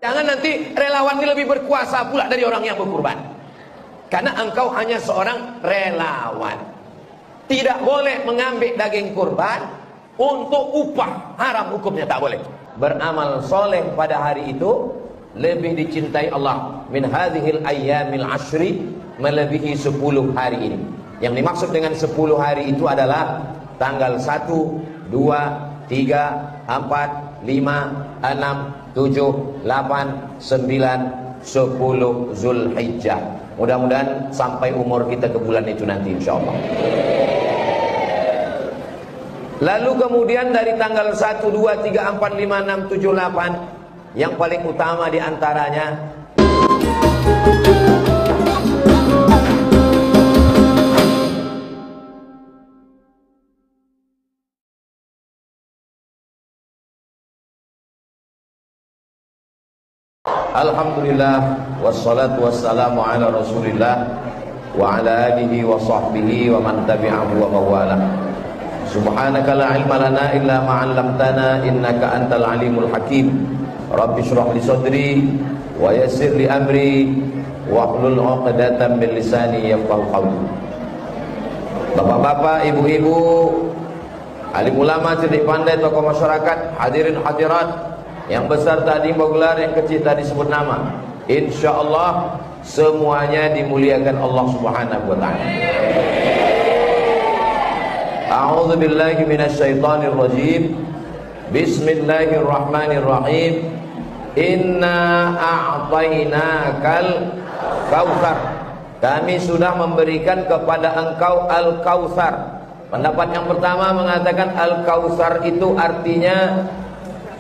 Jangan nanti relawan ini lebih berkuasa pula dari orang yang berkurban. Karena engkau hanya seorang relawan. Tidak boleh mengambil daging kurban untuk upah. Haram hukumnya, tak boleh. Beramal soleh pada hari itu lebih dicintai Allah min hadhil ayyamil ashri, melebihi 10 hari ini. Yang dimaksud dengan 10 hari itu adalah tanggal 1, 2, 3, 4, 5, 6, 7, 8, 9, 10 Zulhijjah. Mudah-mudahan sampai umur kita ke bulan itu nanti insyaallah. Lalu kemudian dari tanggal 1, 2, 3, 4, 5, 6, 7, 8, yang paling utama di antaranya alhamdulillah wassalatu wassalamu ala rasulillah wa ala alihi wa sahbihi wa man tabi'ahu wa mawala. Subhanaka la ilma lana illa ma 'allamtana innaka antal alimul hakim. Rabbi shrah li sadri wa yassir li amri wa hlul 'uqdatam min lisani yafqahu qawli. Bapak-bapak, ibu-ibu, alim ulama, cerdik pandai, tokoh masyarakat, hadirin hadirat, yang besar tadi menggelar, yang kecil tadi sebut nama. Insyaallah semuanya dimuliakan Allah Subhanahu wa taala. A'udzu billahi minasyaitonir rajim. Bismillahirrahmanirrahim. Inna a'tainakal kautsar. Kami sudah memberikan kepada engkau al-kautsar. Pendapat yang pertama mengatakan al-kautsar itu artinya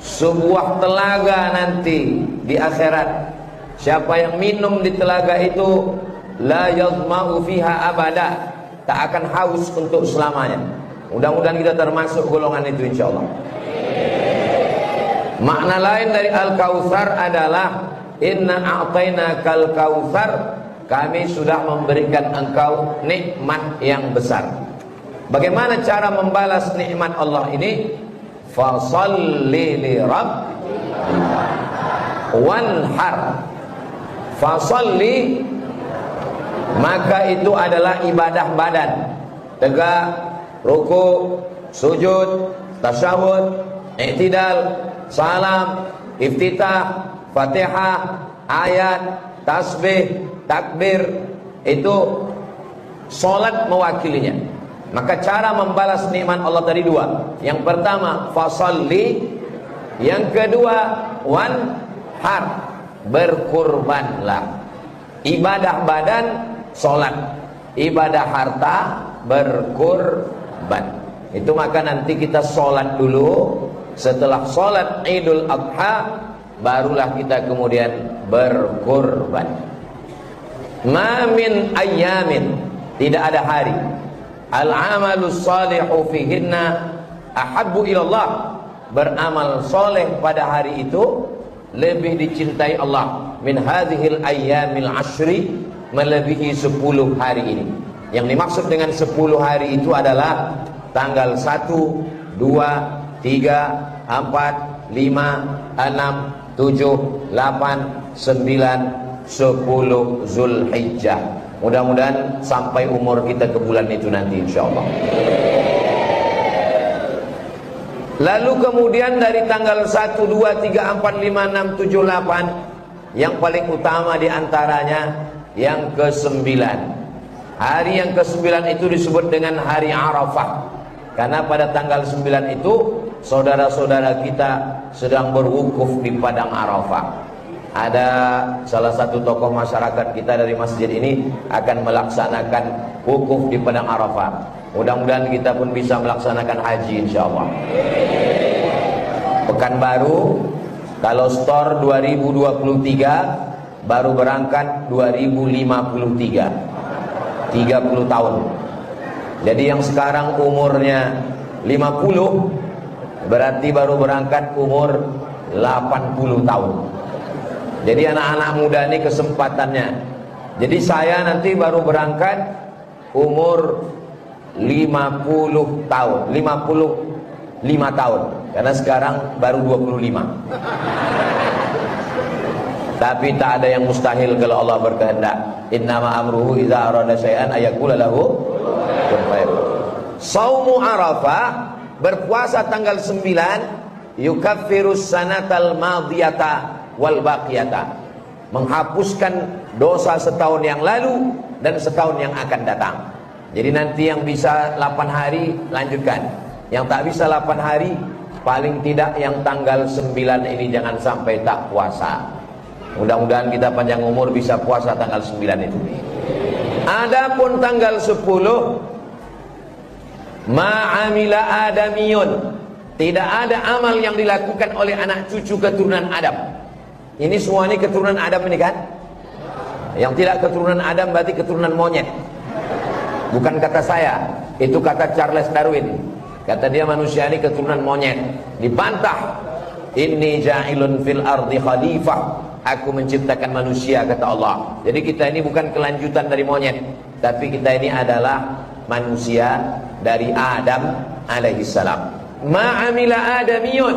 sebuah telaga nanti di akhirat. Siapa yang minum di telaga itu la yazma'u fiha abada, tak akan haus untuk selamanya. Mudah-mudahan kita termasuk golongan itu insyaallah. Makna lain dari al-kautsar adalah inna a'tainakal kautsar, kami sudah memberikan engkau nikmat yang besar. Bagaimana cara membalas nikmat Allah ini? Fasalli li rabbika wanhar. Fasalli, maka itu adalah ibadah badan. Tegak, ruku, sujud, tasyahud, i'tidal, salam, iftitah, fatihah, ayat, tasbih, takbir, itu salat mewakilinya. Maka cara membalas nikmat Allah tadi dua. Yang pertama fasalli, yang kedua wanhar, berkurbanlah. Ibadah badan salat, ibadah harta berkurban. Itu maka nanti kita salat dulu. Setelah salat Idul Adha barulah kita kemudian berkurban. Ma min ayyamin, tidak ada hari, al-amalus salihu fihinna ahabbu ilallah, beramal soleh pada hari itu lebih dicintai Allah min hadhil ayyamil ashri, melebihi 10 hari ini. Yang dimaksud dengan 10 hari itu adalah tanggal 1, 2, 3, 4, 5, 6, 7, 8, 9, 10 Zulhijjah. Mudah-mudahan sampai umur kita ke bulan itu nanti insyaallah. Lalu kemudian dari tanggal 1, 2, 3, 4, 5, 6, 7, 8, yang paling utama di antaranya yang ke-9. Hari yang ke-9 itu disebut dengan hari Arafah. Karena pada tanggal 9 itu saudara-saudara kita sedang berwukuf di padang Arafah. Ada salah satu tokoh masyarakat kita dari masjid ini akan melaksanakan wukuf di padang Arafah. Mudah-mudahan kita pun bisa melaksanakan haji insyaallah. Pekanbaru, kalau store 2023, baru berangkat 2053, 30 tahun. Jadi yang sekarang umurnya 50, berarti baru berangkat umur 80 tahun. Jadi anak-anak muda ini kesempatannya. Jadi saya nanti baru berangkat umur 50 tahun, 55 tahun. Karena sekarang baru 25. Tapi tak ada yang mustahil kalau Allah berkehendak. Innama amruhu idza arada syai'an ayaqula lahu kun fayakun. Saumu Arafah, berpuasa tanggal 9, yukaffirus sanatal madiyata wal baqiyata, menghapuskan dosa setahun yang lalu dan setahun yang akan datang. Jadi nanti yang bisa 8 hari lanjutkan, yang tak bisa 8 hari paling tidak yang tanggal 9 ini jangan sampai tak puasa. Mudah-mudahan kita panjang umur bisa puasa tanggal 9 itu. Adapun tanggal 10, ma'amila adamiyun, tidak ada amal yang dilakukan oleh anak cucu keturunan Adam. Ini semua ini keturunan Adam ini kan? Yang tidak keturunan Adam berarti keturunan monyet. Bukan kata saya, itu kata Charles Darwin. Kata dia manusia ini keturunan monyet. Dibantah. Inni ja'ilun fil ardi khalifah, aku menciptakan manusia, kata Allah. Jadi kita ini bukan kelanjutan dari monyet, tapi kita ini adalah manusia dari Adam alaihissalam. Ma'amila adamiyun,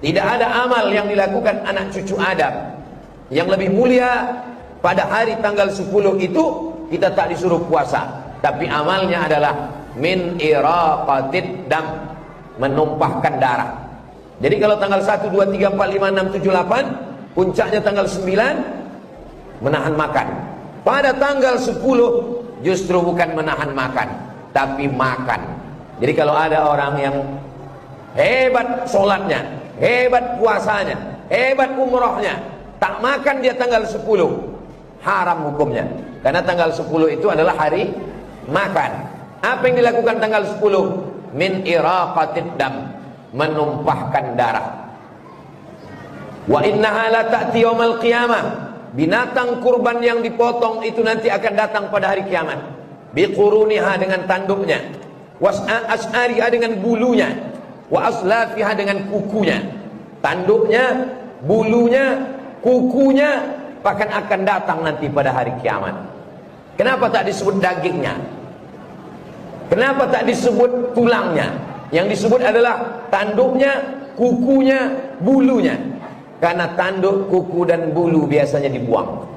tidak ada amal yang dilakukan anak cucu Adam yang lebih mulia pada hari tanggal 10 itu kita tak disuruh puasa, tapi amalnya adalah min iraqatid dam, menumpahkan darah. Jadi kalau tanggal 1, 2, 3, 4, 5, 6, 7, 8, puncaknya tanggal 9 menahan makan. Pada tanggal 10 justru bukan menahan makan, tapi makan. Jadi kalau ada orang yang hebat sholatnya, hebat puasanya, hebat umrohnya, tak makan dia tanggal 10, haram hukumnya. Karena tanggal 10 itu adalah hari makan. Apa yang dilakukan tanggal 10? Min iraqatid dam, menumpahkan darah. Wa innaha la ta'ti yaumal qiyamah, binatang kurban yang dipotong itu nanti akan datang pada hari kiamat. Biquruniha, dengan tanduknya, was'ariha, dengan bulunya, wa aslafiha, dengan kukunya. Tanduknya, bulunya, kukunya bahkan akan datang nanti pada hari kiamat. Kenapa tak disebut dagingnya? Kenapa tak disebut tulangnya? Yang disebut adalah tanduknya, kukunya, bulunya. Karena tanduk, kuku dan bulu biasanya dibuang.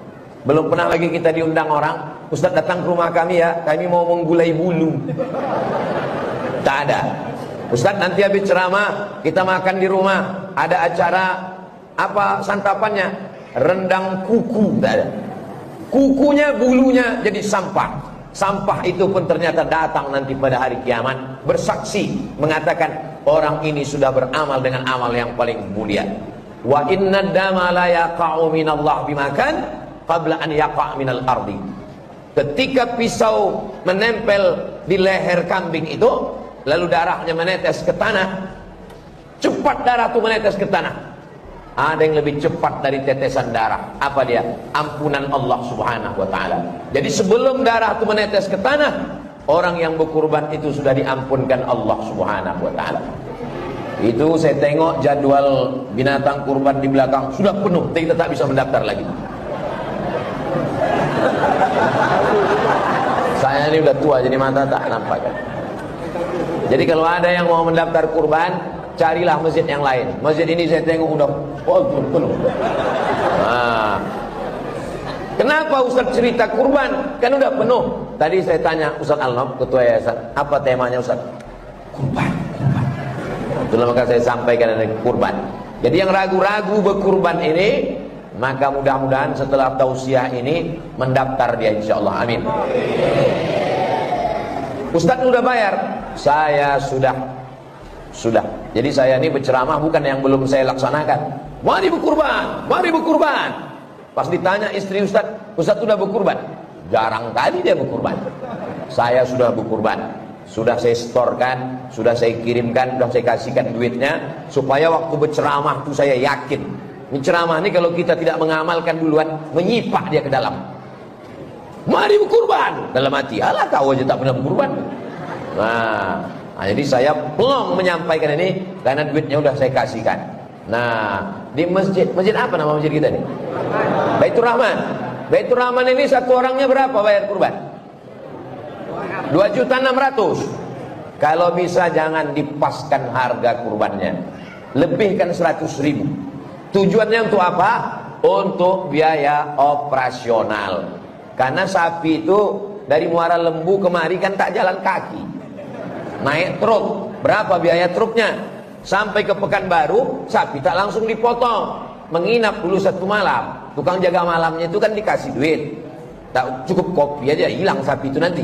Belum pernah lagi kita diundang orang, Ustaz datang ke rumah kami ya, kami mau menggulai bulu. Tak ada. Ustaz nanti habis ceramah kita makan di rumah, ada acara apa santapannya? Rendang kuku. Tak ada. Kukunya, bulunya jadi sampah. Sampah itu pun ternyata datang nanti pada hari kiamat bersaksi mengatakan orang ini sudah beramal dengan amal yang paling mulia. Wa inna dama la yaqa'u minallah bimakan qabla an yaqa' minal ardi. Ketika pisau menempel di leher kambing itu, lalu darahnya menetes ke tanah, cepat darah itu menetes ke tanah. Ada yang lebih cepat dari tetesan darah. Apa dia? Ampunan Allah subhanahu wa ta'ala. Jadi sebelum darah itu menetes ke tanah, orang yang berkurban itu sudah diampunkan Allah subhanahu wa ta'ala. Itu saya tengok jadwal binatang kurban di belakang sudah penuh, kita tak bisa mendaftar lagi. Saya ini udah tua jadi mata tak nampak kan. Jadi kalau ada yang mau mendaftar kurban, carilah masjid yang lain. Masjid ini saya tengok udah penuh. Nah, kenapa Ustaz cerita kurban? Kan udah penuh. Tadi saya tanya Ustaz Alnof, ketua yayasan, apa temanya Ustaz? Kurban. Itulah maka saya sampaikan ada kurban. Jadi yang ragu-ragu berkurban ini, maka mudah-mudahan setelah tausiah ini mendaftar dia insyaallah. Amin. Ustaz udah bayar? Saya sudah. Jadi saya ini berceramah bukan yang belum saya laksanakan. Mari berkurban, mari berkurban. Pas ditanya istri Ustaz sudah berkurban? Jarang kali dia berkurban. Saya sudah berkurban. Sudah saya setorkan, sudah saya kirimkan, sudah saya kasihkan duitnya, supaya waktu berceramah itu saya yakin. Ini ceramah ini kalau kita tidak mengamalkan duluan, menyipak dia ke dalam. Mari berkurban, dalam hati, alah kau aja tak pernah berkurban. Nah, jadi saya pelong menyampaikan ini karena duitnya sudah saya kasihkan. Nah, di masjid apa nama masjid kita nih? Baitur Rahman. Baitur Rahman ini satu orangnya berapa bayar kurban? 2.600.000. Kalau bisa jangan dipaskan harga kurbannya, lebihkan 100.000. Tujuannya untuk apa? untuk biaya operasional. Karena sapi itu dari Muara Lembu kemari kan tak jalan kaki, naik truk. Berapa biaya truknya? Sampai ke Pekanbaru sapi tak langsung dipotong, menginap dulu 1 malam. Tukang jaga malamnya itu kan dikasih duit, tak cukup kopi aja hilang sapi itu nanti.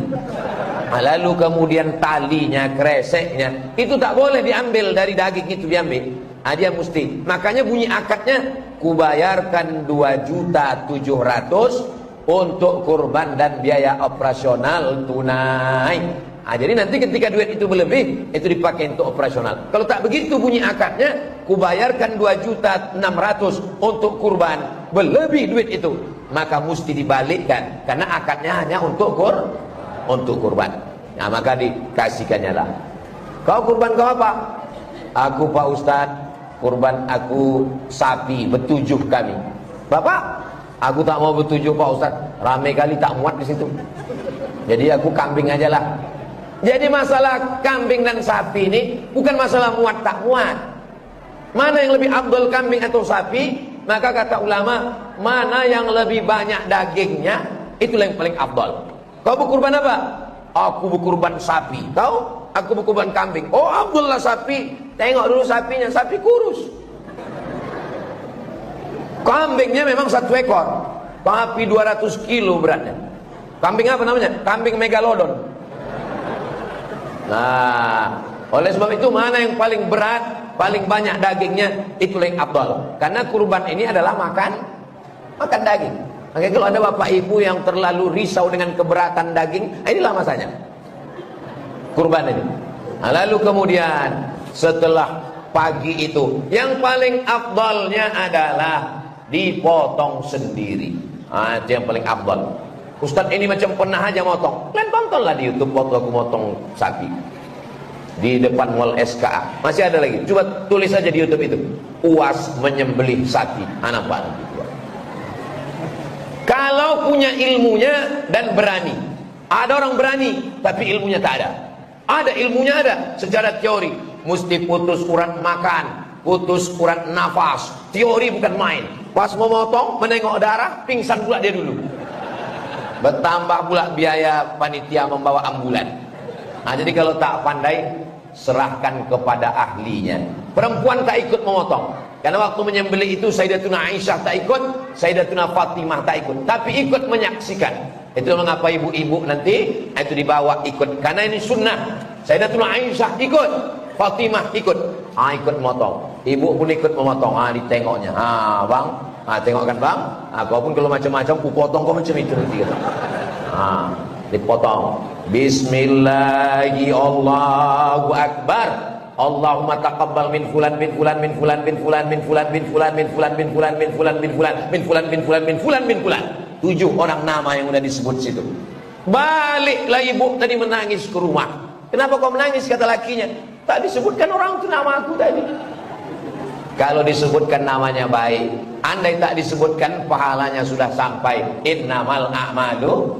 Lalu kemudian talinya, kreseknya itu tak boleh diambil dari daging itu, diambil. Dia mesti, makanya bunyi akadnya, kubayarkan 2.700.000 untuk kurban dan biaya operasional tunai. Jadi nanti ketika duit itu berlebih, itu dipakai untuk operasional. Kalau tak begitu bunyi akadnya, kubayarkan 2.600.000 untuk kurban, berlebih duit itu, maka mesti dibalikkan, karena akadnya hanya untuk kurban. Nah, maka dikasihkannya lah. Kau kurban kau apa? Aku Pak Ustadz, kurban aku sapi, bertujuh kami. Bapak, aku tak mau bertujuh Pak Ustadz, rame kali tak muat di situ. Jadi aku kambing aja lah. Jadi masalah kambing dan sapi ini bukan masalah muat tak muat. Mana yang lebih afdal, kambing atau sapi? Maka kata ulama, mana yang lebih banyak dagingnya, itulah yang paling afdal. Kau berkurban apa? Aku berkurban sapi. Kau? Aku berkurban kambing. Oh, afdal lah sapi. Tengok dulu sapinya, sapi kurus. Kambingnya memang 1 ekor, tapi 200 kilo beratnya. Kambing apa namanya? Kambing megalodon. Nah, oleh sebab itu mana yang paling berat, paling banyak dagingnya, itulah yang afdal. Karena kurban ini adalah makan daging. Makanya kalau ada bapak ibu yang terlalu risau dengan keberatan daging, inilah masanya kurban ini. Nah, lalu kemudian setelah pagi itu, yang paling afdalnya adalah dipotong sendiri. Itu yang paling afdal. Ustadz ini macam pernah aja motong. Kalian tontonlah di YouTube waktu aku motong sapi di depan mall SKA. Masih ada lagi. Coba tulis saja di YouTube itu, Uwas menyembelih sapi. Nampak. Kalau punya ilmunya dan berani. Ada orang berani tapi ilmunya tak ada. Ada ilmunya, ada secara teori. Mesti putus urat makan, putus urat nafas. Teori bukan main. Pas mau motong, menengok darah, pingsan pula dia dulu. Bertambah pula biaya panitia membawa ambulan. Jadi kalau tak pandai, serahkan kepada ahlinya. Perempuan tak ikut memotong, karena waktu menyembelih itu Sayyidatuna Aisyah tak ikut, Sayyidatuna Fatimah tak ikut, tapi ikut menyaksikan. Itu mengapa ibu-ibu nanti itu dibawa ikut, karena ini sunnah. Sayyidatuna Aisyah ikut, Fatimah ikut, ikut memotong. Ibu pun ikut memotong. Ditengoknya, bang, tengok kan bang, kau pun kalau macam-macam ku potong kau macam itu nanti. Dipotong. Bismillahi Allahu Akbar. Allahumma taqabbal min fulan bin fulan bin fulan bin fulan bin fulan bin fulan bin fulan bin fulan bin fulan bin fulan bin fulan bin fulan bin fulan bin fulan. 7 orang nama yang sudah disebut situ. Baliklah ibu tadi menangis ke rumah. Kenapa kau menangis, kata lakinya? Tak disebutkan orang itu nama aku tadi. Kalau disebutkan namanya baik, andai tak disebutkan pahalanya sudah sampai. Innamal a'malu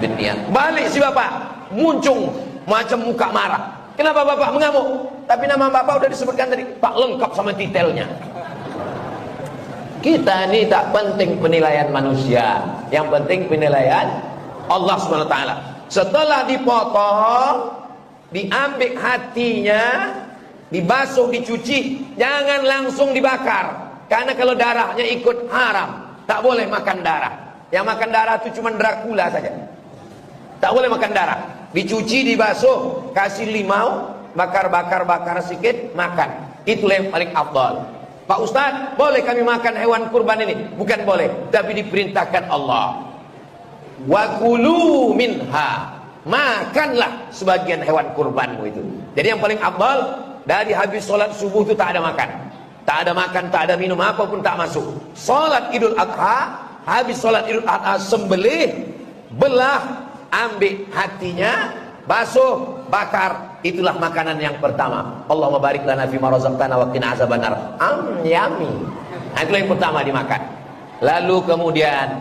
binniyat. Balik si bapak, muncung macam muka marah. Kenapa bapak mengamuk? Tapi nama bapak sudah disebutkan tadi, tak lengkap sama detailnya. Kita ini tak penting penilaian manusia, yang penting penilaian Allah SWT. Setelah dipotong, diambil hatinya, dibasuh, dicuci, jangan langsung dibakar, karena kalau darahnya ikut haram. Tak boleh makan darah. Yang makan darah itu cuma Dracula saja. Tak boleh makan darah. Dicuci, dibasuh, kasih limau, bakar sedikit, makan. Itulah yang paling afdal. Pak Ustadz, boleh kami makan hewan kurban ini? Bukan boleh, tapi diperintahkan Allah. Wa kulu minha, makanlah sebagian hewan kurbanmu itu. Jadi yang paling afdal, dari habis sholat subuh itu tak ada makan. Tak ada makan, tak ada minum, apapun tak masuk. Sholat Idul Adha, habis sholat Idul Adha sembelih, belah, ambil hatinya, basuh, bakar. Itulah makanan yang pertama. Allahumma barik lana fima razaqtana wa qina azabannar. Yummy. Itulah yang pertama dimakan. Lalu kemudian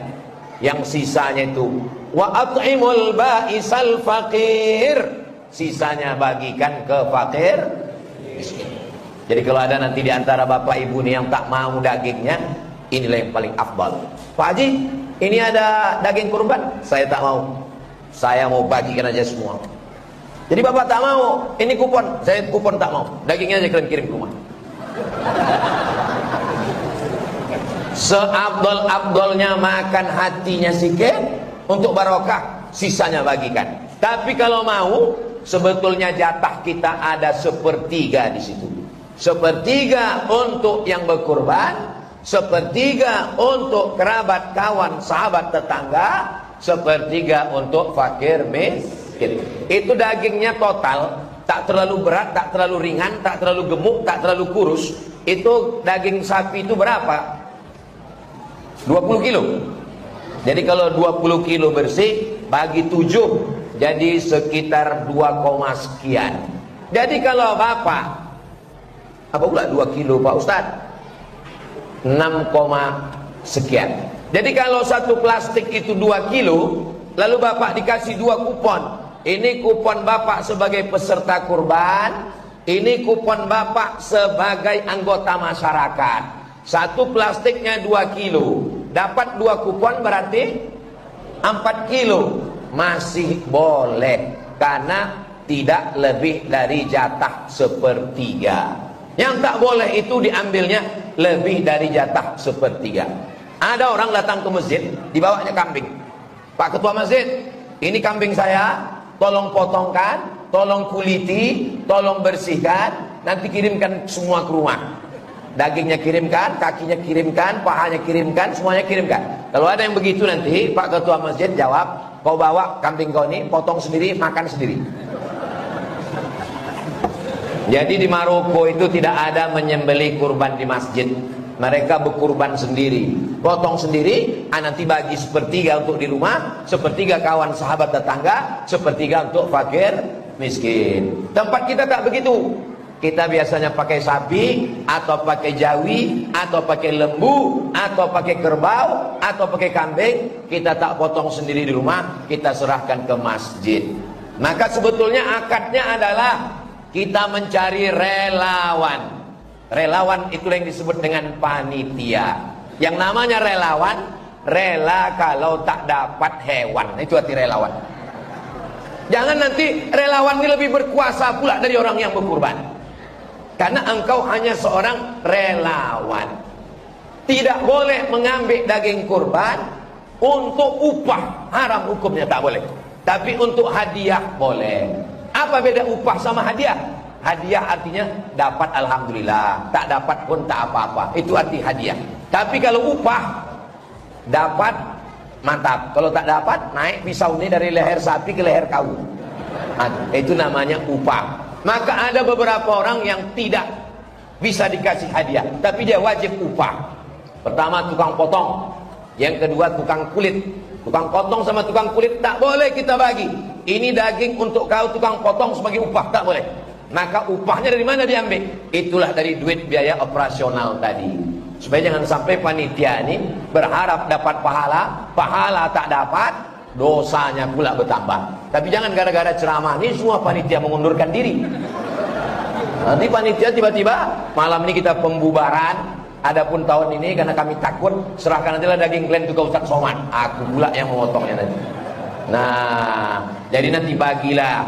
yang sisanya itu wa at'imul ba'isal faqir. Sisanya bagikan ke fakir miskin. Jadi kalau ada nanti di antara bapak ibu nih yang tak mau dagingnya, inilah yang paling afdal. Pak Haji, ini ada daging kurban, saya tak mau. Saya mau bagikan aja semua. Jadi bapak tak mau, ini kupon, saya kupon tak mau. Dagingnya aja kalian kirim ke rumah. Seabdol-abdolnya makan hatinya sikit untuk barokah, sisanya bagikan. Tapi kalau mau, sebetulnya jatah kita ada sepertiga di situ. Sepertiga untuk yang berkurban, sepertiga untuk kerabat, kawan, sahabat, tetangga, sepertiga untuk fakir miskin. Itu dagingnya total, tak terlalu berat, tak terlalu ringan, tak terlalu gemuk, tak terlalu kurus. Itu daging sapi itu berapa? 20 kilo. Jadi kalau 20 kilo bersih bagi 7, jadi sekitar 2, sekian. Jadi kalau bapak, apa pula 2 kilo Pak Ustadz? 6, sekian. Jadi kalau satu plastik itu 2 kilo, lalu bapak dikasih 2 kupon. Ini kupon bapak sebagai peserta kurban, ini kupon bapak sebagai anggota masyarakat. Satu plastiknya 2 kilo, dapat 2 kupon berarti 4 kilo. Masih boleh, karena tidak lebih dari jatah sepertiga. Yang tak boleh itu diambilnya lebih dari jatah sepertiga. Ada orang datang ke masjid, dibawanya kambing. Pak Ketua Masjid, ini kambing saya, tolong potongkan, tolong kuliti, tolong bersihkan, nanti kirimkan semua ke rumah. Dagingnya kirimkan, kakinya kirimkan, pahanya kirimkan, semuanya kirimkan. Kalau ada yang begitu nanti Pak Ketua Masjid jawab, kau bawa kambing kau ini, potong sendiri, makan sendiri. Jadi di Maroko itu tidak ada menyembelih kurban di masjid. Mereka berkurban sendiri, potong sendiri, nanti bagi sepertiga untuk di rumah, sepertiga kawan sahabat tetangga, sepertiga untuk fakir miskin. Tempat kita tak begitu. Kita biasanya pakai sapi, atau pakai jawi, atau pakai lembu, atau pakai kerbau, atau pakai kambing. Kita tak potong sendiri di rumah, kita serahkan ke masjid. Maka sebetulnya akadnya adalah kita mencari relawan. Relawan itu yang disebut dengan panitia. Yang namanya relawan, rela kalau tak dapat hewan. Itu arti relawan. Jangan nanti relawan ini lebih berkuasa pula dari orang yang berkurban. Karena engkau hanya seorang relawan. Tidak boleh mengambil daging kurban untuk upah, haram hukumnya, tak boleh. Tapi untuk hadiah boleh. Apa beda upah sama hadiah? Hadiah artinya dapat alhamdulillah, tak dapat pun tak apa-apa. Itu arti hadiah. Tapi kalau upah, dapat mantap. Kalau tak dapat, naik pisau ini dari leher sapi ke leher kau. Itu namanya upah. Maka ada beberapa orang yang tidak bisa dikasih hadiah, tapi dia wajib upah. Pertama tukang potong, yang kedua tukang kulit. Tukang potong sama tukang kulit tak boleh kita bagi. Ini daging untuk kau tukang potong sebagai upah, tak boleh. Maka upahnya dari mana diambil? Itulah dari duit biaya operasional tadi. Supaya jangan sampai panitia ini berharap dapat pahala, pahala tak dapat, dosanya pula bertambah. Tapi jangan gara-gara ceramah ini semua panitia mengundurkan diri. Nanti panitia tiba-tiba malam ini kita pembubaran. Adapun tahun ini karena kami takut, serahkan nantilah daging kalian ke Ustaz Somad. Aku pula yang memotongnya nanti. Nah, jadi nanti bagilah.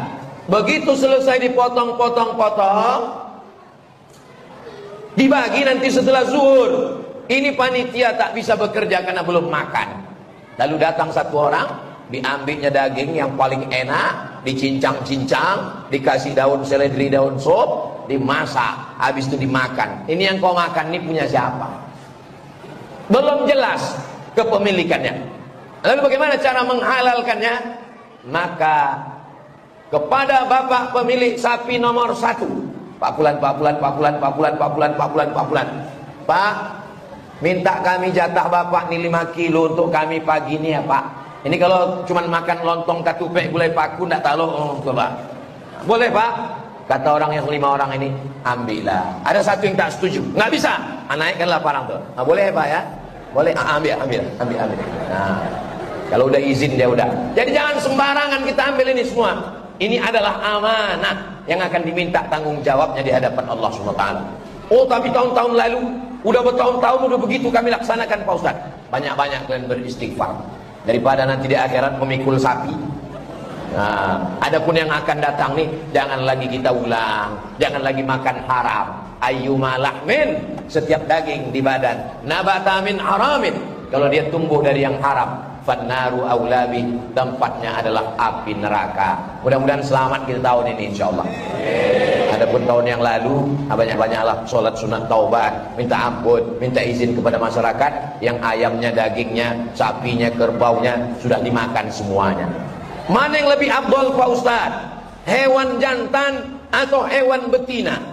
Begitu selesai dipotong-potong-potong, dibagi nanti setelah zuhur. Ini panitia tak bisa bekerja karena belum makan. Lalu datang satu orang, diambilnya daging yang paling enak, dicincang-cincang, dikasih daun seledri, daun sop, dimasak, habis itu dimakan. Ini yang kau makan ini punya siapa? Belum jelas kepemilikannya. Lalu bagaimana cara menghalalkannya? Maka kepada bapak pemilik sapi nomor 1, Pak Fulan, Pak Fulan, Pak Fulan, Pak Fulan, Pak Fulan, Pak Fulan, Pak Fulan, Pak, minta kami jatah bapak nih 5 kilo untuk kami pagi ini ya Pak. Ini kalau cuma makan lontong katupek gulai paku ndak tahu coba. Boleh Pak? Kata orang yang 5 orang ini, ambillah. Ada satu yang tak setuju, nggak bisa. Naikkanlah parang tuh. Nah, boleh Pak ya? Boleh. Ambil. Nah, kalau udah izin dia udah. Jadi jangan sembarangan kita ambil ini semua. Ini adalah amanah yang akan diminta tanggung jawabnya di hadapan Allah SWT. Oh, tapi tahun-tahun lalu Udah bertahun-tahun udah begitu kami laksanakan Pak Ustaz. Banyak-banyak kalian beristighfar daripada nanti di akhirat memikul sapi. Nah, adapun yang akan datang nih, jangan lagi kita ulang, jangan lagi makan haram. Ayyuma lahmin, setiap daging di badan nabata min haramin, kalau dia tumbuh dari yang haram, fannaru aulabi, tempatnya adalah api neraka. Mudah-mudahan selamat kita tahun ini insyaallah. Adapun tahun yang lalu, banyak-banyaklah sholat sunat taubat, minta ampun, minta izin kepada masyarakat yang ayamnya, dagingnya, sapinya, kerbaunya sudah dimakan semuanya. Mana yang lebih afdol Pak Ustaz? Hewan jantan atau hewan betina?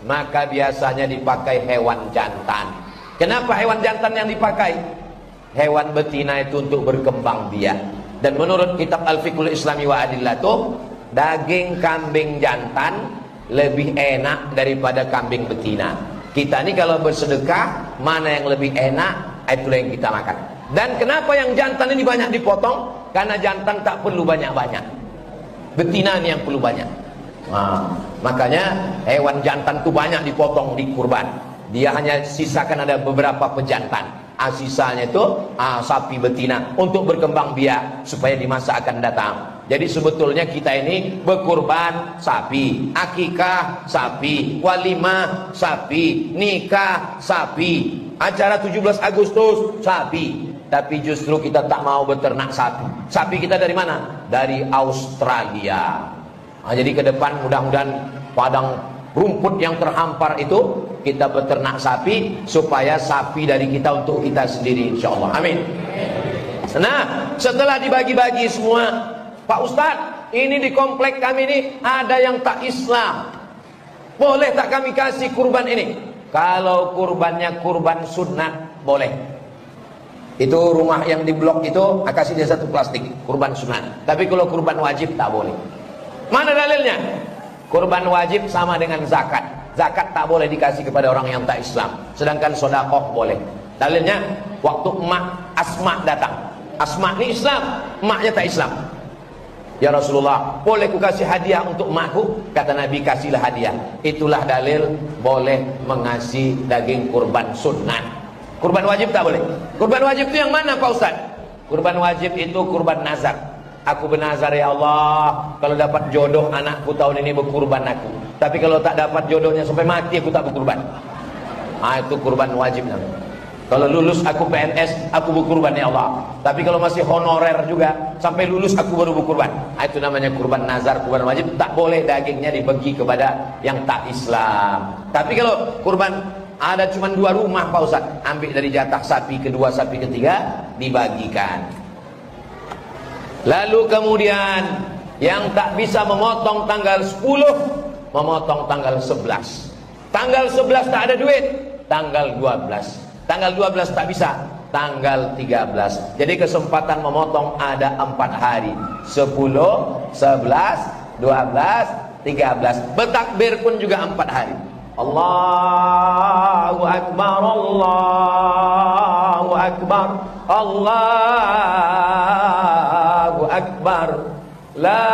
Maka biasanya dipakai hewan jantan. Kenapa hewan jantan yang dipakai? Hewan betina itu untuk berkembang biak. Dan menurut kitab Al-Fiqhul Islami wa Adillatuh, daging kambing jantan lebih enak daripada kambing betina. Kita ini kalau bersedekah, mana yang lebih enak, itulah yang kita makan. Dan kenapa yang jantan ini banyak dipotong? Karena jantan tak perlu banyak-banyak, betina ini yang perlu banyak. Nah, makanya hewan jantan itu banyak dipotong di kurban. Dia hanya sisakan ada beberapa pejantan. Sisanya itu sapi betina untuk berkembang biak supaya di masa akan datang. Jadi sebetulnya kita ini berkurban sapi, akikah sapi, walimah sapi, nikah sapi, acara 17 Agustus sapi. Tapi justru kita tak mau beternak sapi. Sapi kita dari mana? Dari Australia. Nah, jadi ke depan mudah-mudahan padang rumput yang terhampar itu kita beternak sapi, supaya sapi dari kita untuk kita sendiri insyaallah. Amin. Nah, setelah dibagi-bagi semua, Pak Ustadz, ini di komplek kami ini ada yang tak Islam, boleh tak kami kasih kurban ini? Kalau kurbannya kurban sunat boleh. Itu rumah yang di blok itu kasih dia satu plastik kurban sunat. Tapi kalau kurban wajib tak boleh. Mana dalilnya? Kurban wajib sama dengan zakat. Zakat tak boleh dikasih kepada orang yang tak Islam. Sedangkan sedekah boleh. Dalilnya waktu emak Asma datang. Asma ini Islam, emaknya tak Islam. Ya Rasulullah, boleh ku kasih hadiah untuk emakku? Kata Nabi, kasihlah hadiah. Itulah dalil boleh mengasih daging kurban sunat. Kurban wajib tak boleh. Kurban wajib itu yang mana Pak Ustaz? Kurban wajib itu kurban nazar. Aku bernazar ya Allah, kalau dapat jodoh anakku tahun ini berkurban aku. Tapi kalau tak dapat jodohnya sampai mati aku tak berkurban. Itu kurban wajib namanya. Kalau lulus aku PNS, aku berkurban ya Allah. Tapi kalau masih honorer juga, sampai lulus aku baru berkurban. Itu namanya kurban nazar, kurban wajib. Tak boleh dagingnya dibagi kepada yang tak Islam. Tapi kalau kurban ada cuma 2 rumah Pak Ustaz, ambil dari jatah sapi kedua, sapi ketiga, dibagikan. Lalu kemudian yang tak bisa memotong tanggal 10, memotong tanggal 11. Tanggal 11 tak ada duit, tanggal 12. Tanggal 12 tak bisa, tanggal 13. Jadi kesempatan memotong ada 4 hari, 10, 11, 12, 13. Bertakbir pun juga 4 hari. Allahu Akbar, Allahu Akbar, Allahu Akbar, la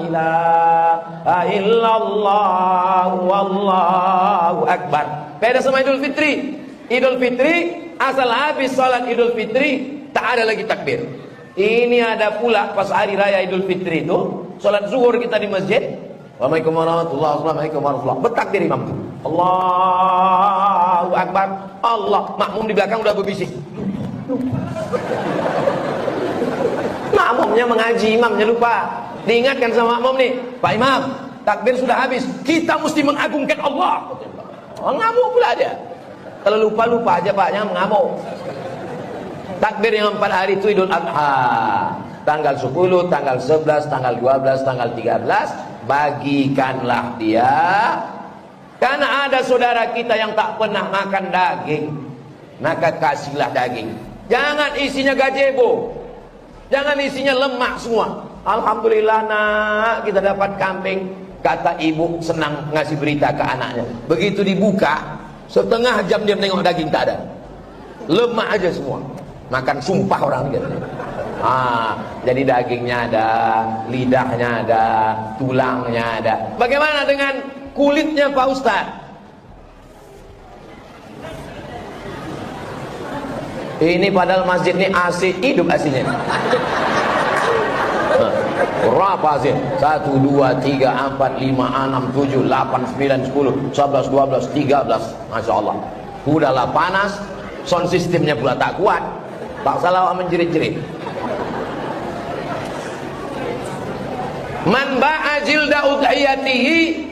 ilaha illallah, wallahu Akbar. Beda sama Idul Fitri. Idul Fitri, asal habis salat Idul Fitri, tak ada lagi takbir. Ini ada pula pas hari raya Idul Fitri itu, salat zuhur kita di masjid, Assalamualaikum warahmatullahi wabarakatuh. Bertakbir imam itu. Allahu Akbar. Allah. Makmum di belakang udah berbisik. Makmumnya mengaji, imamnya lupa. Diingatkan sama makmum nih, Pak Imam, takbir sudah habis. Kita mesti mengagungkan Allah. Ngamuk pula dia. Kalau lupa-lupa aja Pak, jangan mengamuk. Takbir yang 4 hari itu Idul Adha. Tanggal 10, tanggal 11, tanggal 12, tanggal 13, bagikanlah dia. Karena ada saudara kita yang tak pernah makan daging, maka kasihlah daging. Jangan isinya gazebo, jangan isinya lemak semua. Alhamdulillah nak, kita dapat kambing. Kata ibu senang ngasih berita ke anaknya. Begitu dibuka, setengah jam dia menengok daging tak ada, lemak aja semua. Makan sumpah orang gitu. Jadi dagingnya ada, lidahnya ada, tulangnya ada. Bagaimana dengan kulitnya Pak Ustaz? Ini padahal masjid ini AC, hidup AC-nya. Berapa sih? 1, 2, 3, 4, 5, 6, 7, 8, 9, 10, 11, 12, 13. Masya Allah. Udahlah panas. Sound systemnya pula tak kuat. Tak salah menjerit-jerit. Man ba'a jilda udhiyatihi.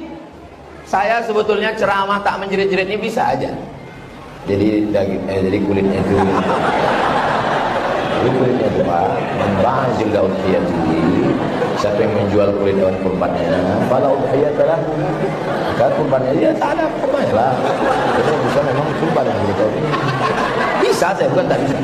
Saya sebetulnya ceramah tak menjerit-jerit ini bisa aja. Jadi jadi kulitnya itu. Jadi kulitnya itu Pak. Man ba'a jilda udhiyatihi. Siapa yang menjual kulit hewan kurbannya, fala udhiyatalah. Maka kurbannya dia tak ada kurbannya lah. Jadi bisa memang kurban yang gitu. Bisa saya bukan tak bisa.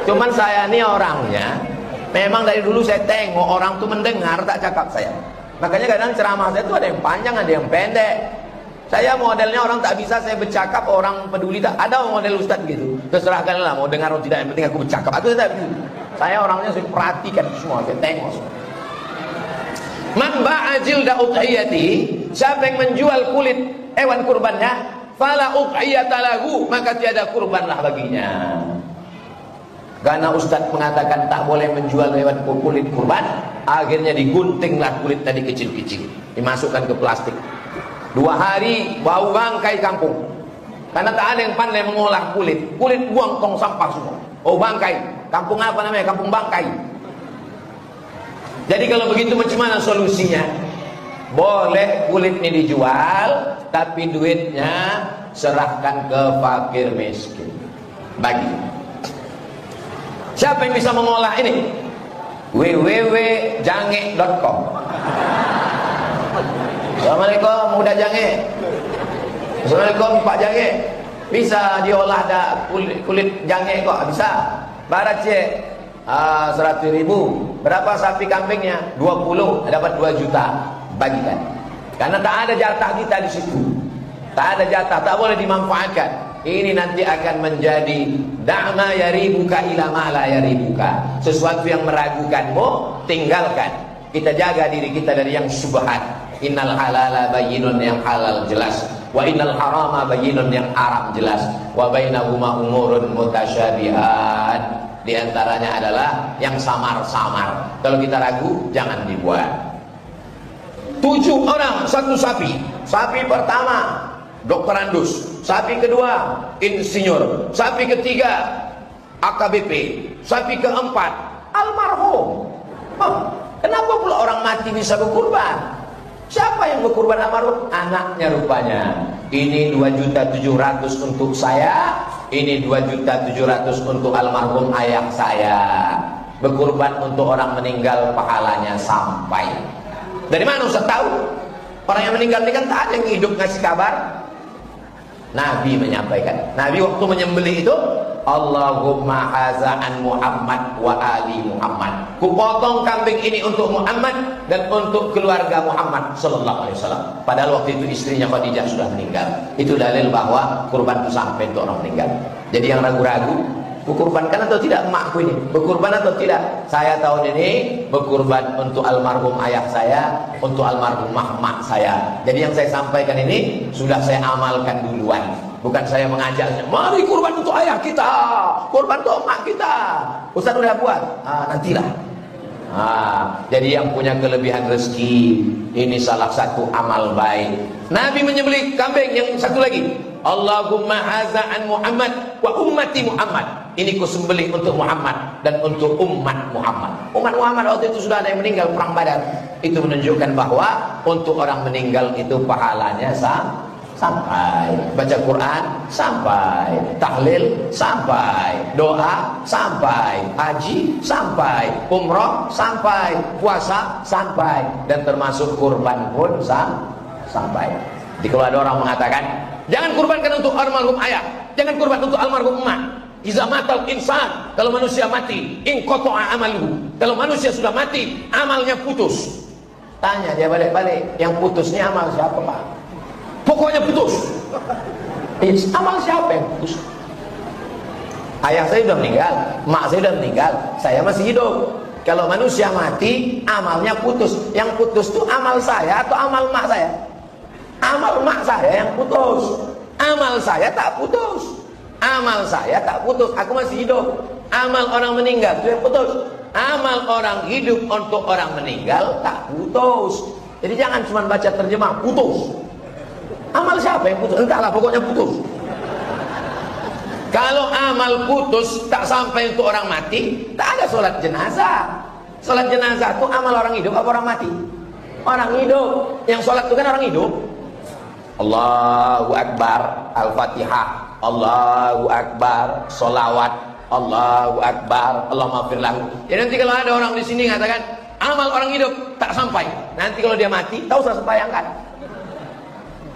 Cuman saya ini orangnya memang dari dulu saya tengok orang tuh mendengar tak cakap saya. Makanya kadang ceramah saya tuh ada yang panjang, ada yang pendek. Saya modelnya orang tak bisa saya bercakap, orang peduli tak. Ada model ustaz gitu. Terserahkanlah mau dengar atau tidak, yang penting aku bercakap. Aku tak begitu. Saya orangnya saya perhatikan semua, saya tengok semua. Man ba'a jilda udhiyati, siapa yang menjual kulit hewan kurbannya, fala udhiyata lahu, maka tiada kurbanlah baginya. Karena ustaz mengatakan tak boleh menjual hewan kulit kurban, akhirnya diguntinglah kulit tadi kecil-kecil, dimasukkan ke plastik. 2 hari bau bangkai kampung. Karena tak ada yang pandai mengolah kulit. Kulit buang tong sampah semua. Oh bangkai. Kampung apa namanya? Kampung bangkai. Jadi kalau begitu macam mana solusinya? Boleh kulit ini dijual, tapi duitnya serahkan ke fakir miskin. Bagi. Siapa yang bisa mengolah ini? www.jange.com. Assalamualaikum Muda Jange. Assalamualaikum Pak Jange. Bisa diolah dah kulit jange kok? Bisa. Barat cek 100.000. Berapa sapi kambingnya? 20. Dapat 2 juta. Bagikan. Karena tak ada jatah kita di situ. Tak ada jatah, tak boleh dimanfaatkan. Ini nanti akan menjadi da'ma yaribuka ila ma la yaribuka. Sesuatu yang meragukanmu, tinggalkan. Kita jaga diri kita dari yang syubhat. Innal halala bayyinun, yang halal jelas. Wa innal harama bayyinun, yang haram jelas. Wa bainahuma umurun mutasyabihat. Di antaranya adalah yang samar-samar. Kalau kita ragu, jangan dibuat. 7 orang, 1 sapi. Sapi pertama dokter Andus, sapi kedua insinyur, sapi ketiga AKBP, sapi keempat almarhum. Kenapa pula orang mati bisa berkurban? Siapa yang berkurban almarhum? Anaknya rupanya. Ini 2.700.000 untuk saya, ini 2.700.000 untuk almarhum ayah saya. Berkurban untuk orang meninggal, pahalanya sampai. Dari mana Ustaz tahu? Orang yang meninggal ini kan tak ada yang hidup ngasih kabar. Nabi menyampaikan. Nabi waktu menyembelih itu, Allahumma haza'an Muhammad wa ali Muhammad. Kupotong kambing ini untuk Muhammad dan untuk keluarga Muhammad sallallahu alaihi wasallam. Padahal waktu itu istrinya Khadijah sudah meninggal. Itu dalil bahwa kurban itu sampai untuk orang meninggal. Jadi yang ragu-ragu, berkurbankan atau tidak emakku ini? Berkurban atau tidak? Saya tahun ini berkurban untuk almarhum ayah saya, untuk almarhum mak saya. Jadi yang saya sampaikan ini sudah saya amalkan duluan. Bukan saya mengajaknya, mari kurban untuk ayah kita, kurban untuk emak kita. Ustaz udah buat? Nantilah. Jadi yang punya kelebihan rezeki, ini salah satu amal baik. Nabi menyembelih kambing. Yang satu lagi, Allahumma haza'an Muhammad wa ummati Muhammad. Ini ku sembelih untuk Muhammad dan untuk umat Muhammad. Umat Muhammad waktu itu sudah ada yang meninggal perang Badar. Itu menunjukkan bahwa untuk orang meninggal itu pahalanya sampai. Baca Quran sampai, tahlil sampai, doa sampai, haji sampai, umroh sampai, puasa sampai, dan termasuk kurban pun sampai. Jadi kalau ada orang mengatakan jangan kurbankan untuk almarhum ayah, jangan kurban untuk almarhum emak. Iza matal insan, kalau manusia mati, in qata'a amaluhu. Kalau manusia sudah mati, amalnya putus. Tanya dia balik-balik, yang putus ini amal siapa, Pak? Pokoknya putus. Amal siapa yang putus? Ayah saya sudah meninggal, emak saya sudah meninggal, saya masih hidup. Kalau manusia mati, amalnya putus. Yang putus itu amal saya atau amal emak saya? Amal emak saya yang putus. Amal saya tak putus. Amal saya tak putus, aku masih hidup. Amal orang meninggal itu yang putus. Amal orang hidup untuk orang meninggal tak putus. Jadi jangan cuma baca terjemah putus. Amal siapa yang putus? Entahlah, pokoknya putus. Kalau amal putus tak sampai untuk orang mati, tak ada sholat jenazah. Sholat jenazah itu amal orang hidup apa orang mati? Orang hidup. Yang sholat itu kan orang hidup. Allahu Akbar, Al-Fatihah, Allahu Akbar, sholawat, Allahu Akbar, Allahumma firlahu lahu. Jadi nanti kalau ada orang di sini mengatakan amal orang hidup tak sampai, nanti kalau dia mati tahu usah sembahyangkan.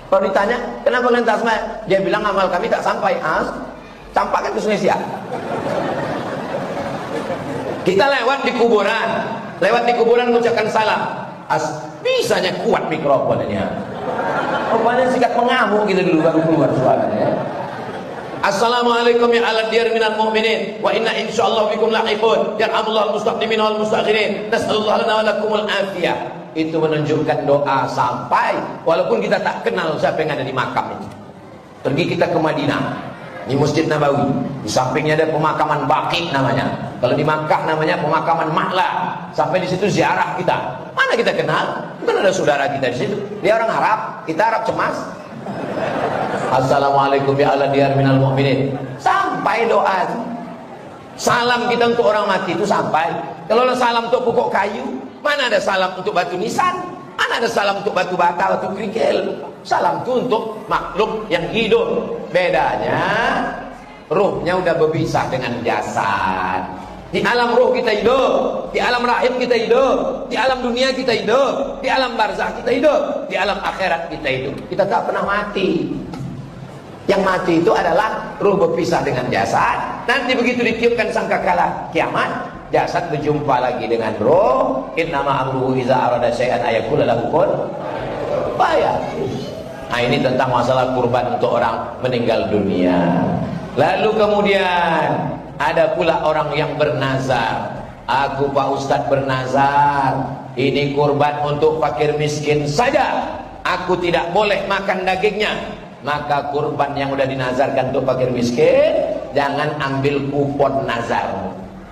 Kalau ditanya kenapa kalian tak sembahyang, dia bilang amal kami tak sampai. Campakkan ke Sungai Siak. Kita lewat di kuburan mengucapkan salam. Bisanya kuat mikrofonnya. Rupanya sikat mengamuk gitu dulu baru keluar suaranya. Assalamualaikum ya ala diyar minal mu'minin wa inna insyaallah bikum lahiqun yarhamullahu al-mustaqdimin wal mustakhirin nasallallahu lana wa lakumul afiyah. Itu menunjukkan doa sampai walaupun kita tak kenal siapa yang ada di makam itu. Pergi kita ke Madinah, di Masjid Nabawi, di sampingnya ada pemakaman Baqi namanya. Kalau di Makkah namanya pemakaman Ma'la. Sampai di situ ziarah kita. Mana kita kenal? Bukan ada saudara kita di situ. Dia orang Arab, kita Arab cemas. Assalamualaikum ya ala diyar minal mu'minin. Sampai doa. Salam kita untuk orang mati itu sampai. Kalau ada salam untuk pokok kayu, mana ada salam untuk batu nisan? Mana ada salam untuk batu bata, batu kerikil? Salam itu untuk makhluk yang hidup. Bedanya ruhnya udah berpisah dengan jasad. Di alam ruh kita hidup, di alam rahim kita hidup, di alam dunia kita hidup, di alam barzakh kita hidup, di alam akhirat kita hidup. Kita tak pernah mati. Yang mati itu adalah ruh berpisah dengan jasad. Nanti begitu ditiupkan sangkakala kiamat, jasad berjumpa lagi dengan ruh. Innama amruhu iza arada syai'an ayaqula lahu kun fayakun. Nah, ini tentang masalah kurban untuk orang meninggal dunia. Lalu kemudian ada pula orang yang bernazar. Aku Pak Ustadz bernazar, ini kurban untuk fakir miskin saja, aku tidak boleh makan dagingnya. Maka kurban yang udah dinazarkan untuk fakir miskin, jangan ambil kupon nazar.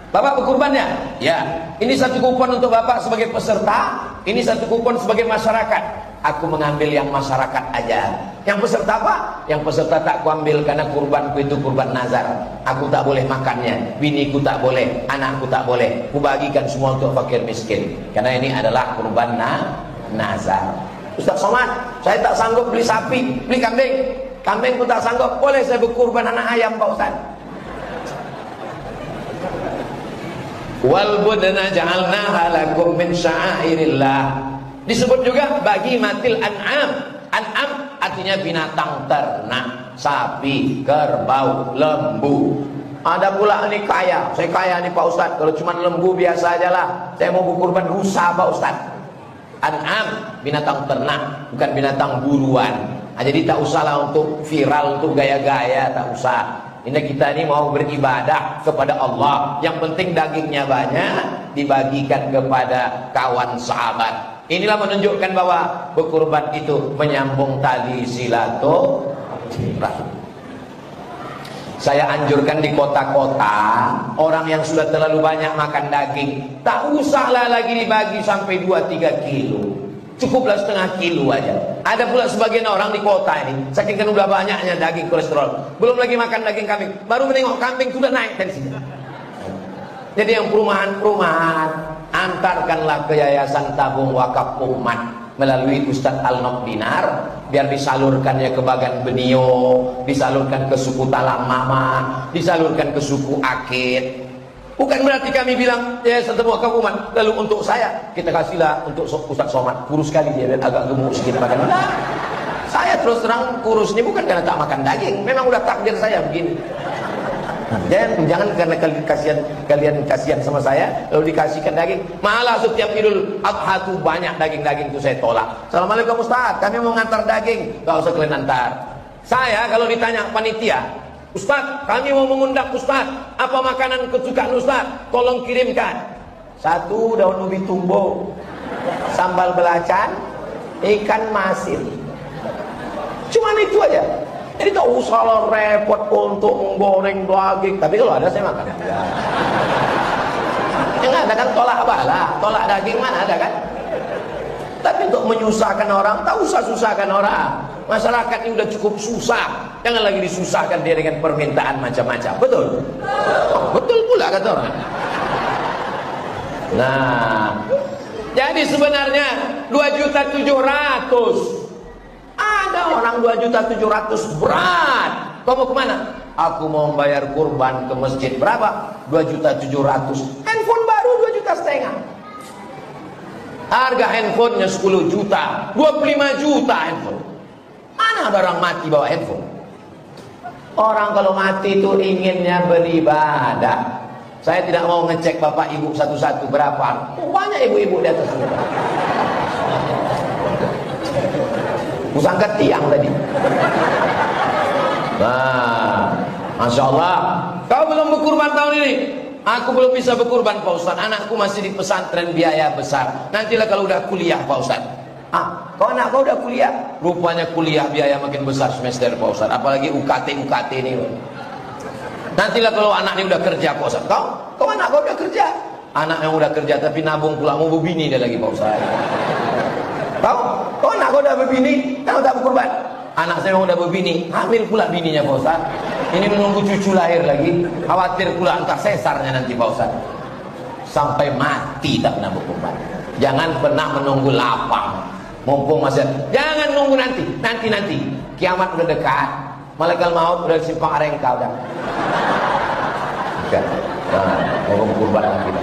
Bapak berkurbannya? Ya. Ini satu kupon untuk Bapak sebagai peserta, ini satu kupon sebagai masyarakat. Aku mengambil yang masyarakat aja. Yang peserta apa? Yang peserta tak kuambil karena kurbanku itu kurban nazar. Aku tak boleh makannya, biniku tak boleh, anakku tak boleh. Kubagikan semua untuk fakir miskin. Karena ini adalah kurban nazar. Ustaz Somad, saya tak sanggup beli sapi, beli kambing. Kambingku tak sanggup, boleh saya berkurban anak ayam Pak Ustaz? Wal budna ja'alnaha lakum min sya'airillah. Disebut juga bagi matil an'am. An'am artinya binatang ternak, sapi, kerbau, lembu. Ada pula nih kaya, saya kaya nih Pak Ustaz, kalau cuma lembu biasa aja lah, saya mau berkurban rusa Pak Ustaz. An'am, binatang ternak, bukan binatang buruan. Nah, jadi tak usahlah untuk viral, untuk gaya-gaya, tak usah. Ini kita ini mau beribadah kepada Allah. Yang penting dagingnya banyak, dibagikan kepada kawan sahabat. Inilah menunjukkan bahwa berkurban itu menyambung tali silaturahim. Saya anjurkan di kota-kota, orang yang sudah terlalu banyak makan daging, tak usahlah lagi dibagi sampai 2-3 kilo. Cukuplah setengah kilo aja. Ada pula sebagian orang di kota ini, saking kan udah banyaknya daging kolesterol, belum lagi makan daging kambing, baru menengok kambing sudah naik dari sini. Jadi yang perumahan-perumahan, antarkanlah ke Yayasan Tabung Wakaf Umat melalui Ustadz Al-Nok Dinar, biar disalurkannya ke Bagan Benio, disalurkan ke suku Talang Mama, disalurkan ke suku Akit. Bukan berarti kami bilang Yayasan Tabung Wakaf Umat lalu untuk saya kita kasihlah untuk Ustadz Somad, kurus sekali dia, agak gemuk sedikit badan. Nah, saya terus terang kurus ini bukan karena tak makan daging, memang udah takdir saya begini. Jangan karena kalian kasihan sama saya lalu dikasihkan daging. Malah setiap Idul Adha tuh banyak daging-daging itu saya tolak. Assalamualaikum Ustaz, kami mau ngantar daging. Gak usah kalian antar. Saya kalau ditanya panitia, Ustaz, kami mau mengundang Ustaz, apa makanan kesukaan Ustaz? Tolong kirimkan. 1 daun ubi tumbo, sambal belacan, ikan masin. Cuman itu aja. Jadi tak usahlah repot untuk menggoreng daging. Tapi kalau ada saya makan. Yang ada kan tolak bala, tolak daging mana ada kan? Tapi untuk menyusahkan orang, tak usah susahkan orang. Masyarakat ini udah cukup susah, jangan lagi disusahkan dia dengan permintaan macam-macam. Betul? Oh, betul pula kata orang. Nah, jadi sebenarnya 2.700.000. Ada orang 2.700.000 berat. Kau mau kemana? Aku mau membayar kurban ke masjid. Berapa? 2.700.000. Handphone baru 2,5 juta. Harga handphonenya 10 juta, 25 juta handphone. Mana ada orang mati bawa handphone? Orang kalau mati itu inginnya beribadah. Saya tidak mau ngecek bapak ibu satu-satu berapa. Banyak ibu-ibu di atas. Kusangka tiang tadi. Nah, Masya Allah. Kau belum berkurban tahun ini? Aku belum bisa berkurban Pak Ustaz. Anakku masih di pesantren, biaya besar. Nantilah kalau udah kuliah Pak Ustaz. Kau anak kau udah kuliah? Rupanya kuliah biaya makin besar semester Pak Ustaz. Apalagi UKT ini. Nantilah kalau anak ini udah kerja Pak Ustaz. Kau anak kau udah kerja? Anak yang udah kerja tapi nabung pula mau berbini dia lagi Pak Ustaz. Kau anak kau udah berbini, kau tak berkurban? Anak saya udah berbini, hamil pula bininya Pak Ustaz. Ini menunggu cucu lahir lagi, khawatir pula entah sesarnya nanti Pak Ustaz. Sampai mati tak pernah berkurban. Jangan pernah menunggu lapang. Mumpung masih, jangan nunggu nanti. Kiamat udah dekat, malaikat maut udah simpang arengka udah. Nah, mau berkurban kita.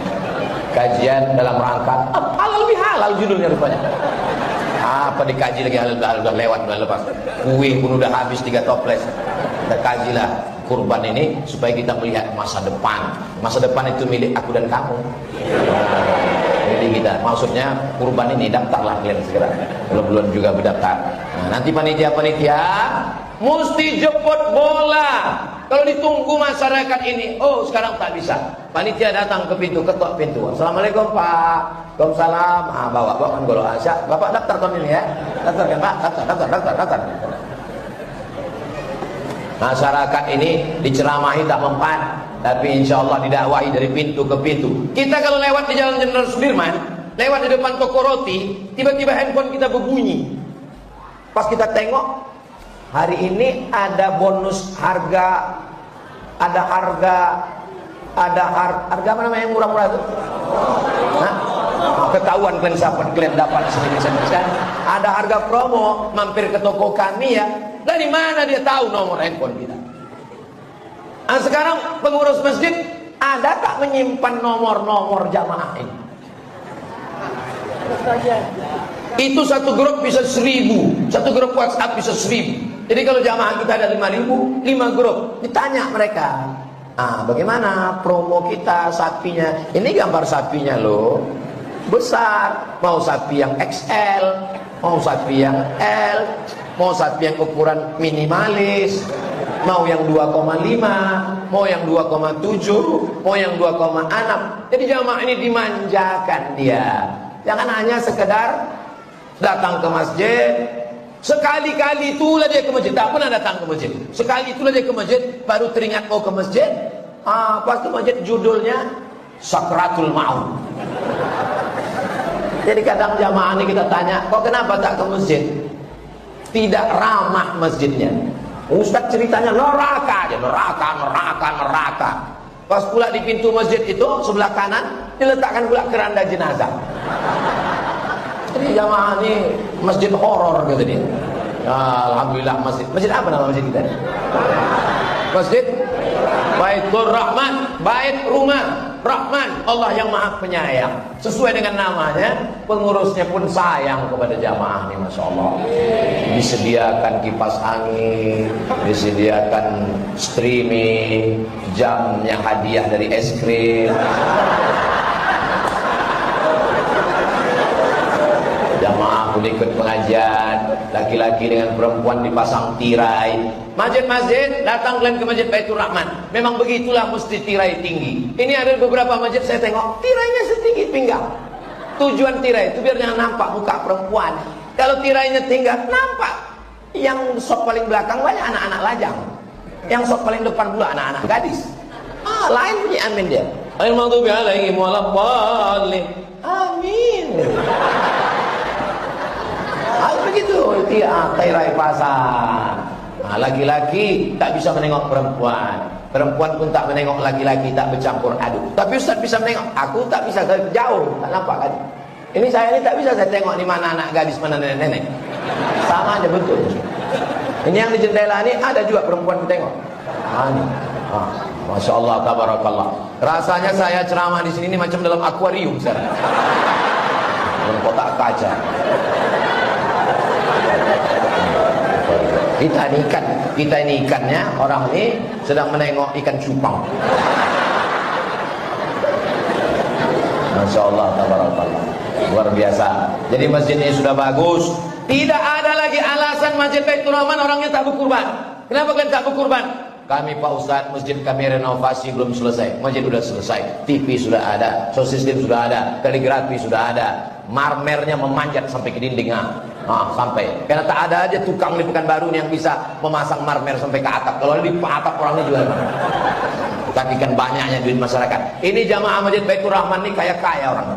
Kajian dalam rangka halal lebih halal judulnya rupanya. Apa dikaji lagi halal udah lewat udah lepas. Kue pun udah habis 3 toples. Kita kajilah kurban ini supaya kita melihat masa depan. Masa depan itu milik aku dan kamu. Jadi kita maksudnya kurban ini daftarlah kalian segera. Belum juga berdaftar. Nah, nanti panitia mesti jemput bola. Kalau ditunggu masyarakat ini, sekarang tak bisa. Panitia datang ke pintu, ketok pintu. Assalamualaikum Pak. Waalaikumsalam. Bawa kan golok Asya. Bapak daftar tahun ini ya. Daftar kan Pak? Daftar. Masyarakat ini diceramahi tak mempan, tapi insya Allah didakwahi dari pintu ke pintu. Kita kalau lewat di Jalan Jenderal Sudirman, lewat di depan toko roti, tiba-tiba handphone kita berbunyi. Pas kita tengok, hari ini ada bonus harga, ada harga apa namanya yang murah-murah itu? Ketahuan kalian dapat sendiri kan? Ada harga promo, mampir ke toko kami ya. Dari mana dia tahu nomor handphone kita? Sekarang pengurus masjid ada tak menyimpan nomor-nomor jamaah ini? Itu satu grup bisa 1.000, satu grup WhatsApp bisa 1.000. Jadi kalau jamaah kita ada 5.000, 5 grup. Ditanya mereka, bagaimana promo kita sapinya? Ini gambar sapinya loh, besar. Mau sapi yang XL, mau sapi yang L, mau sapi yang ukuran minimalis, mau yang 2,5, mau yang 2,7, mau yang 2,6. Jadi jamaah ini dimanjakan dia. Jangan hanya sekedar datang ke masjid. Sekali-kali itulah dia ke masjid. Tak pernah datang ke masjid. Sekali itulah dia ke masjid, baru teringat mau ke masjid. Pas ke masjid judulnya Sakratul Maut. Jadi kadang jamaah ini kita tanya, kok kenapa tak ke masjid? Tidak ramah masjidnya. Ustaz ceritanya neraka aja, neraka. Pas pula di pintu masjid itu sebelah kanan diletakkan pula keranda jenazah. Jadi jamaah ini masjid horor gitu dia. Alhamdulillah masjid apa nama masjid kita? Masjid Baitur Rahman, bait rumah Rahman, Allah yang Maha Penyayang. Sesuai dengan namanya, pengurusnya pun sayang kepada jamaah ini, Masya Allah. Disediakan kipas angin, disediakan streaming, jam yang hadiah dari es krim. Jamaah pun ikut pengajian, laki-laki dengan perempuan dipasang tirai. Masjid-masjid, datang kalian ke Masjid Baitur Rahman. Memang begitulah mesti tirai tinggi. Ini ada beberapa masjid saya tengok, tirainya setinggi pinggang. Tujuan tirai itu biar jangan nampak muka perempuan. Kalau tirainya tinggal, nampak. Yang sop paling belakang banyak anak-anak lajang. Yang sop paling depan pula anak-anak gadis. Lain bunyi amin dia. Al-maghdubi alaihim waladdallin. Amin. Begitu tirai pasar. Laki-laki tak bisa menengok perempuan. Perempuan pun tak menengok laki-laki, tak bercampur aduk. Tapi Ustaz bisa menengok. Aku tak bisa, jauh. Tak nampak kan? Ini saya ini tak bisa saya tengok di mana anak gadis, mana nenek-nenek. Sama aja betul. Ini yang di jendela ini ada juga perempuan tengok. Masya Allah, tabarakallah. Rasanya saya ceramah di sini ini macam dalam akuarium sekarang. Dalam kotak kaca. Kita ini ikannya, orang ini sedang menengok ikan cupang. Masya Allah, tabarakallah. Luar biasa. Jadi masjid ini sudah bagus. Tidak ada lagi alasan Masjid Baitur Rahman orangnya tak berkurban. Kenapa kalian tak berkurban? Kami Pak Ustadz, masjid kami renovasi belum selesai. Masjid sudah selesai, TV sudah ada, sound system sudah ada, kaligrafi sudah ada, marmernya memanjat sampai ke dinding. Sampai, karena tak ada aja tukang di Pekanbaru yang bisa memasang marmer sampai ke atap. Kalau di atap orangnya jual. Tapi kan banyaknya duit masyarakat. Ini jamaah Masjid Baitur Rahman ini kaya-kaya orang.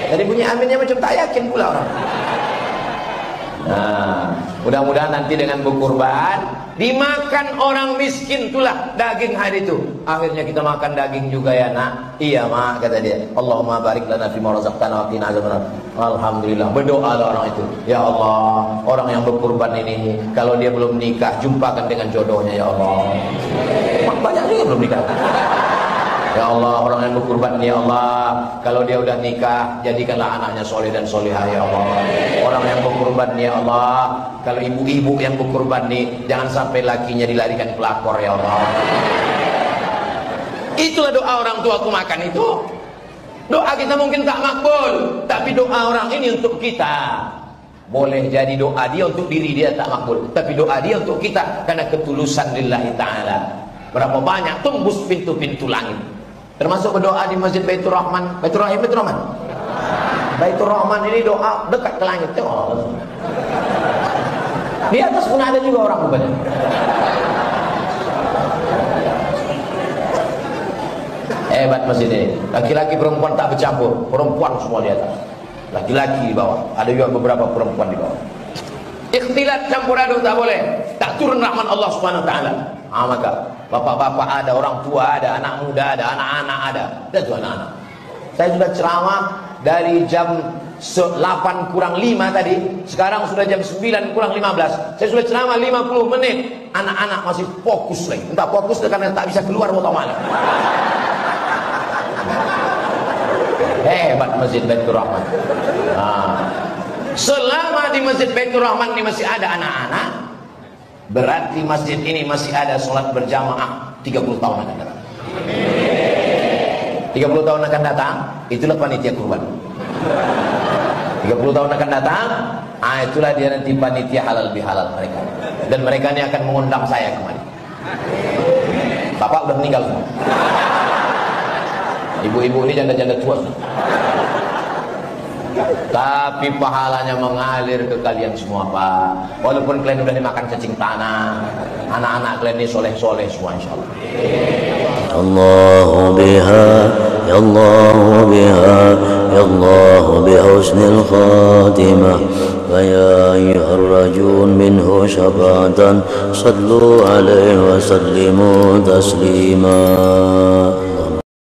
Jadi bunyi aminnya macam tak yakin pula orang. Mudah-mudahan nanti dengan berkurban dimakan orang miskin itulah daging hari itu. Akhirnya kita makan daging juga ya nak. Iya mak, kata dia. Allahumma barik lana fima razaqtana wa qina azabannar. Alhamdulillah, berdoa orang itu. Ya Allah, orang yang berkurban ini kalau dia belum nikah, jumpakan dengan jodohnya ya Allah. Banyak juga belum nikah. Ya Allah, orang yang berkurban ya Allah, kalau dia udah nikah, jadikanlah anaknya soleh dan solehah ya Allah. Orang yang berkurban ya Allah, kalau ibu-ibu yang berkurban nih, jangan sampai lakinya dilarikan pelakor ya Allah. Itulah doa orang tua aku makan itu. Doa kita mungkin tak makbul, tapi doa orang ini untuk kita. Boleh jadi doa dia untuk diri dia tak makbul, tapi doa dia untuk kita karena ketulusan lillahi ta'ala. Berapa banyak tembus pintu-pintu langit. Termasuk berdoa di Masjid Baitur Rahman. Baitur Rahim, Baitur Rahman. Baitur Rahman ini doa dekat ke langit. Tengok. Di atas pun ada juga orang berbadan. Hebat masjid ini. Laki-laki perempuan tak bercampur. Perempuan semua di atas. Laki-laki di bawah. Ada juga beberapa perempuan di bawah. Ikhtilat campur aduk tak boleh. Tak turun rahmat Allah Subhanahu wa taala. Maka bapak-bapak ada, orang tua ada, anak muda ada, anak-anak ada. Dan tuh anak-anak. Saya sudah ceramah dari jam 8 kurang 5 tadi. Sekarang sudah jam 9 kurang 15. Saya sudah ceramah 50 menit. Anak-anak masih fokus lagi. Entah fokus karena tak bisa keluar mau tahu mana. Hebat Masjid Baitur Rahman. Selama di Masjid Baitur Rahman ini masih ada anak-anak, berarti masjid ini masih ada sholat berjamaah 30 tahun akan datang. 30 tahun akan datang, itulah panitia kurban. 30 tahun akan datang, itulah dia nanti panitia halal bihalal mereka. Dan mereka ini akan mengundang saya kemari. Bapak udah meninggal semua. Ibu-ibu ini janda-janda tua. Tapi pahalanya mengalir ke kalian semua Pak. Walaupun kalian udah dimakan cacing tanah, anak-anak kalian ini soleh-soleh semua insyaallah. Allahu biha, ya Allah biha, ya Allah bihusnil khatimah. Wa ya ayyuhar rajun minhu syafa'atan sallu alaihi wa sallimu taslima.